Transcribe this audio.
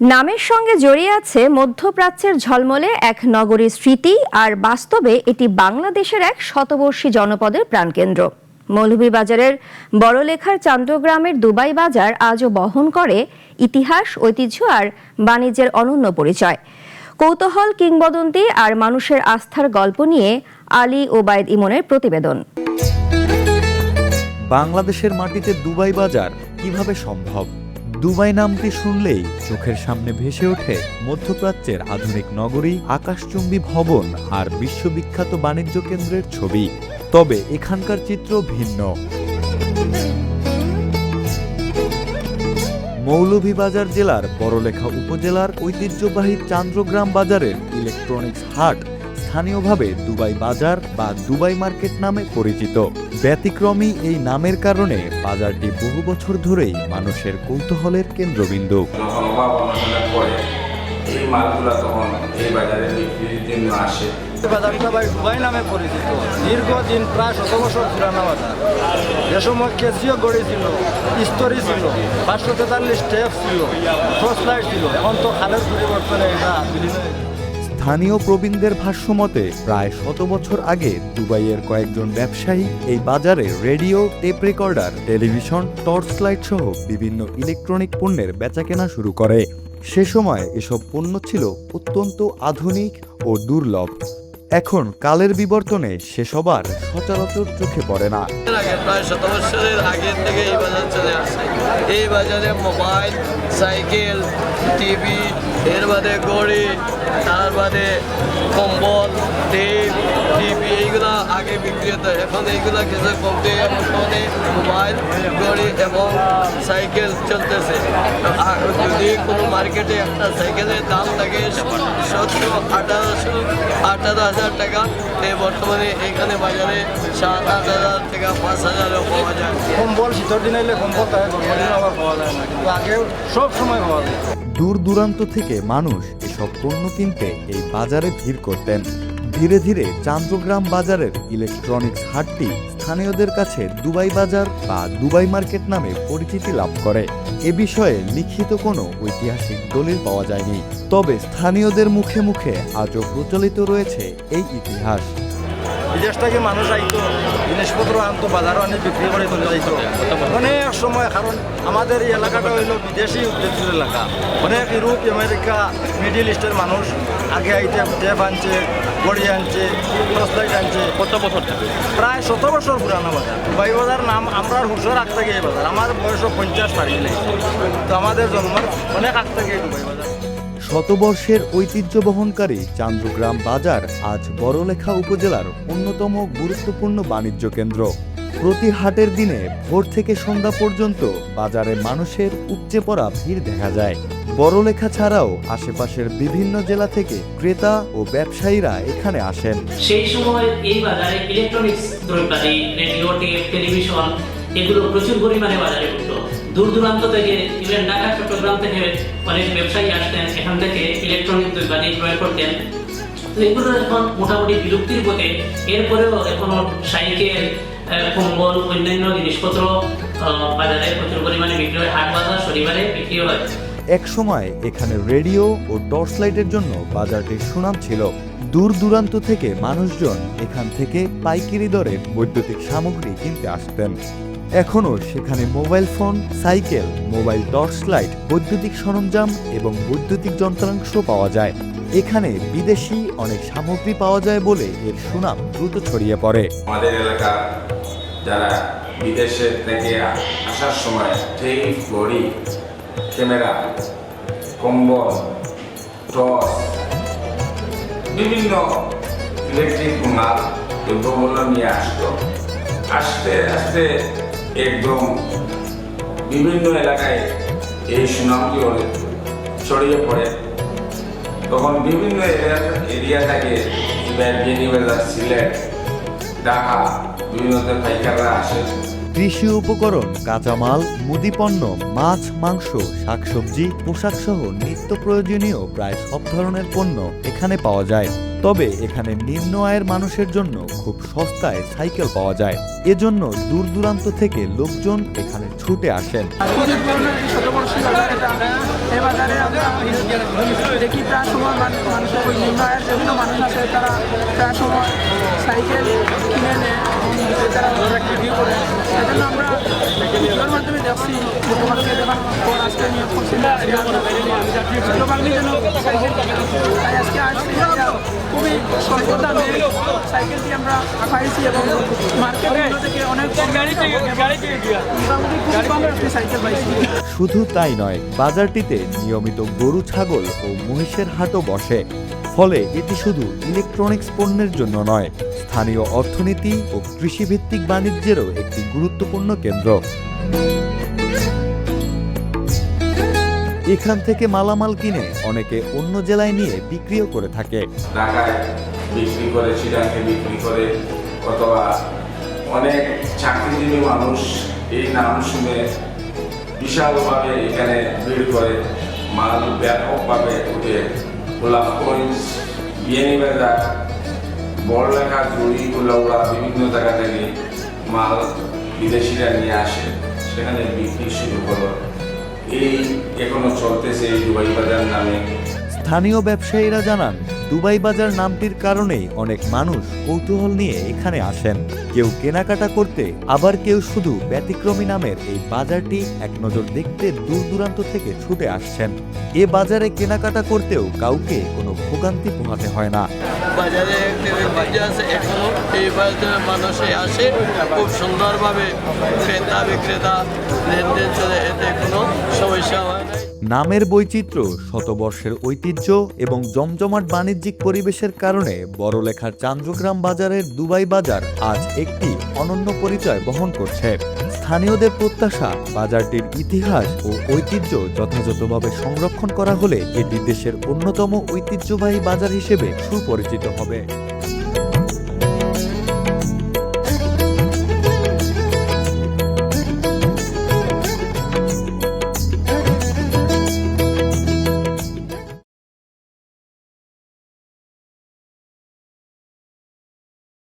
নামের সঙ্গে জড়িয়ে আছে মধ্যপ্রাচ্যের ঝলমলে এক নগরীর স্মৃতি, আর বাস্তবে এটি বাংলাদেশের এক শতবর্ষী জনপদের প্রাণকেন্দ্র। মৌলভীবাজারের বড়লেখার চান্দ্রগ্রামের দুবাই বাজার আজও বহন করে ইতিহাস, ঐতিহ্য আর বাণিজ্যের অনন্য পরিচয়। কৌতূহল, কিংবদন্তি আর মানুষের আস্থার গল্প নিয়ে আলী ওবায়দ ইমনের প্রতিবেদন। বাংলাদেশের মাটিতে দুবাই বাজার কিভাবে সম্ভব? দুবাই নামটি শুনলেই চোখের সামনে ভেসে ওঠে মধ্যপ্রাচ্যের আধুনিক নগরী, আকাশচুম্বী ভবন আর বিশ্ববিখ্যাত বাণিজ্য কেন্দ্রের ছবি। তবে এখানকার চিত্র ভিন্ন। মৌলভীবাজার জেলার বড়লেখা উপজেলার ঐতিহ্যবাহী চান্দ্রগ্রাম বাজারের ইলেকট্রনিক্স হাট স্থানীয়ভাবে দুবাই বাজার বা দুবাই মার্কেট নামে পরিচিত। ব্যতিক্রমী এই নামের কারণে বাজারটি বহু বছর ধরেই মানুষের কৌতূহলের কেন্দ্রবিন্দু। বাজারটা ভাই দুবাই নামে পরিচিত। দীর্ঘদিন প্রায় 100 বছর পুরানো বাজার। যে সময় কেসিও গড়ি ছিল, স্তরি ছিল, 543 স্টেপ ছিল, টর্চ লাইট ছিল। এখন তো খালের পরিবর্তনে এটা বিলীন হয়ে গেছে। স্থানীয় প্রবীণদের ভাষ্যমতে প্রায় 100 বছর আগে দুবাইয়ের কয়েকজন ব্যবসায়ী এই বাজারে radio, tape recorder, television, torch light সহ বিভিন্ন ইলেকট্রনিক পণ্যের বেচাকেনা শুরু করে। সে সময় এসব পণ্য ছিল অত্যন্ত আধুনিক ও দুর্লভ। এখন কালের বিবর্তনে সেসব আর সচরাচর চোখে পড়ে না। প্রায় 100 বছরের আগের থেকে এই বাজার চলে আসছে। এই বাজারে মোবাইল, সাইকেল, টিভি, এর বাদে ঘড়ি, তার বাদে কম্বল, টেপ, টিভি এইগুলো আগে বিক্রি হতো। এখন এইগুলো কিছু কমতে বর্তমানে মোবাইল, ঘড়ি এবং সাইকেল চলতেছে। যদি কোনো মার্কেটে একটা সাইকেলের দাম থাকে 17,000-18,000 টাকা, বর্তমানে এখানে বাজারে 7,000-8,000 টাকা, 5,000-ও পাওয়া যায়। কম্বল শীতের দিনে এলে কম্বল থাকে, গরমের দিনে আবার পাওয়া যায় না, কিন্তু আগে সব সময় পাওয়া যায়। দূর দূরান্ত থেকে মানুষ এসব পণ্য কিনতে এই বাজারে ভিড় করতেন। ধীরে ধীরে চান্দ্রগ্রাম বাজারের ইলেকট্রনিক্স হাটটি স্থানীয়দের কাছে দুবাই বাজার বা দুবাই মার্কেট নামে পরিচিতি লাভ করে। এ বিষয়ে লিখিত কোনো ঐতিহাসিক দলিল পাওয়া যায়নি, তবে স্থানীয়দের মুখে মুখে আজও প্রচলিত রয়েছে এই ইতিহাস। বিদেশ থেকে মানুষ আইতো, জিনিসপত্র আনতো, বাজারও আনি বিক্রি করে চলে যাইতো অনেক সময়। কারণ আমাদের এই এলাকাটা হইল বিদেশি উদ্যোগের এলাকা। অনেক ইউরোপ, আমেরিকা, মিডিল ইস্টের মানুষ আগে আইতে টেপ আনছে, ঘড়ি আনছে, টর্চ লাইট আনছে। কত বছর থাকে? প্রায় 100 বছর পুরানো বাজার। দুবাই বাজার নাম আমরা হুশোর আগ থেকে এই বাজার। আমার বয়স 50 পারি লেগেছে, তো আমাদের জন্মের অনেক আগ থেকে দুবাই বাজার। শতবর্ষের ঐতিহ্য বহনকারী চান্দ্রগ্রাম বাজার আজ বড়লেখা উপজেলার অন্যতম গুরুত্বপূর্ণ বাণিজ্য কেন্দ্র। প্রতি হাটের দিনে ভোর থেকে সন্ধ্যা পর্যন্ত বাজারে মানুষের উপচে পড়া ভিড় দেখা যায়। বড়লেখা ছাড়াও আশেপাশের বিভিন্ন জেলা থেকে ক্রেতা ও ব্যবসায়ীরা এখানে আসেন। সেই সময় এই বাজারে ইলেকট্রনিক্স দ্রব্যাদি, রেডিও, টেপ, টেলিভিশন এগুলো প্রচুর পরিমাণে বাজারে উঠতো। দূর দূরান্ত থেকে, ইভেন ঢাকা, চট্টগ্রাম থেকে অনেক ব্যবসায়ী আসতেন, এখান থেকে ইলেকট্রনিক দ্রব্যাদি ক্রয় করতেন। এগুলো এখন মোটামুটি বিলুপ্তির পথে। এরপরেও এখনো সাইকেল, কম্বল, অন্যান্য জিনিসপত্র বাজারে প্রচুর পরিমাণে বিক্রি হয়। হাট বাজার শনিবারে বিক্রি হয়। এক সময় এখানে রেডিও ও টর্চ লাইটের জন্য বাজারটির সুনাম ছিল। দূর দূরান্ত থেকে মানুষজন এখান থেকে পাইকারি দরে বৈদ্যুতিক সামগ্রী কিনতে আসতেন। এখনও সেখানে mobile phone, cycle, mobile torch light, বৈদ্যুতিক সরঞ্জাম এবং বৈদ্যুতিক যন্ত্রাংশ পাওয়া যায়। এখানে বিদেশি অনেক সামগ্রী পাওয়া যায় বলে এর সুনাম দ্রুত ছড়িয়ে পড়ে। আমাদের এলাকা যারা বিদেশের থেকে আসার সময় টেপ, ঘড়ি, ক্যামেরা, কম্বল, টর্চ, বিভিন্ন ইলেকট্রিক মাল দ্রব্যমূল্য নিয়ে আসতো। আস্তে আস্তে একদম বিভিন্ন এলাকায় এই সুনামটি ছড়িয়ে পড়ে। তখন বিভিন্ন এরিয়া থেকে বিয়ানীবাজার, সিলেট, ঢাকা বিভিন্ন পাইকাররা আসে। কৃষি উপকরণ, কাঁচামাল, মুদিপণ্য, মাছ, মাংস, শাকসবজি, পোশাক সহ নিত্য প্রয়োজনীয় প্রায় সব ধরনের পণ্য এখানে পাওয়া যায়। তবে এখানে নিম্ন আয়ের মানুষের জন্য খুব সস্তায় সাইকেল পাওয়া যায়। এজন্য দূর দূরান্ত থেকে লোকজন এখানে ছুটে আসেন। এই বাজারে আমরা দেখি প্রায় সময় মানুষের ওই নিম্ন আয়ের বিভিন্ন মানুষ আছে, তারা প্রায় সময় সাইকেল কিনে নেয়, তারা রিভিউ করে। সেজন্য আমরা ভিডিওর মাধ্যমে দেখছি, গতকালকে দেখার পর আজকে নিয়োগ করছি যেন সাইকেল তাই আজকে আসছি। খুবই স্বল্প দামে সাইকেলটি আমরা পাইছি এবং মার্কেটগুলো থেকে অনেক মোটামুটি খুব কম দামে সাইকেল পাইছি। শুধু তাই নয়, বাজারটিতে নিয়মিত গরু, ছাগল ও মহিষের হাটও বসে। ফলে এটি শুধু ইলেকট্রনিক্স পণ্যের জন্য নয়, স্থানীয় অর্থনীতি ও কৃষিভিত্তিক বাণিজ্যেরও একটি গুরুত্বপূর্ণ কেন্দ্র। এখান থেকে মালামাল কিনে অনেকে অন্য জেলায় নিয়ে বিক্রিও করে থাকে। ঢাকায় বিক্রি করে, চিটাঙ্গে বিক্রি করে, অথবা অনেক চাকরিজীবী মানুষ এই নাম শুনে বিশালভাবে এখানে ভিড় করে, মাল ব্যাপকভাবে উঠে গোলাপগঞ্জ, বিয়ানীবাজার, বড়লেখা, জুড়ি, কুলাউড়া বিভিন্ন জায়গা থেকে মাল বিদেশিরা নিয়ে আসে, সেখানে বিক্রি শুরু করো। এই এখনো চলতেছে এই দুবাই বাজার নামে। স্থানীয় ব্যবসায়ীরা জানান, দুবাই বাজার নামটির কারণেই অনেক মানুষ কৌতূহল নিয়ে এখানে আসেন। কেউ কেনাকাটা করতে, আবার কেউ শুধু ব্যতিক্রমী নামের এই বাজারটি এক নজর দেখতে দূর দূরান্ত থেকে ছুটে আসছেন। এ বাজারে কেনাকাটা করতেও কাউকে কোনো ভোগান্তি পোহাতে হয় না। বাজারে একটি ঐতিহ্য আছে, এখনো এই বাজারে মানুষে আসে, খুব সুন্দরভাবে ক্রেতা বিক্রেতা লেনদেন চলে, এতে কোনো সমস্যা হয় না। নামের বৈচিত্র্য, শতবর্ষের ঐতিহ্য এবং জমজমাট বাণিজ্যিক পরিবেশের কারণে বড়লেখার চান্দ্রগ্রাম বাজারের দুবাই বাজার আজ একটি অনন্য পরিচয় বহন করছে। স্থানীয়দের প্রত্যাশা, বাজারটির ইতিহাস ও ঐতিহ্য যথাযথভাবে সংরক্ষণ করা হলে এটি দেশের অন্যতম ঐতিহ্যবাহী বাজার হিসেবে সুপরিচিত হবে।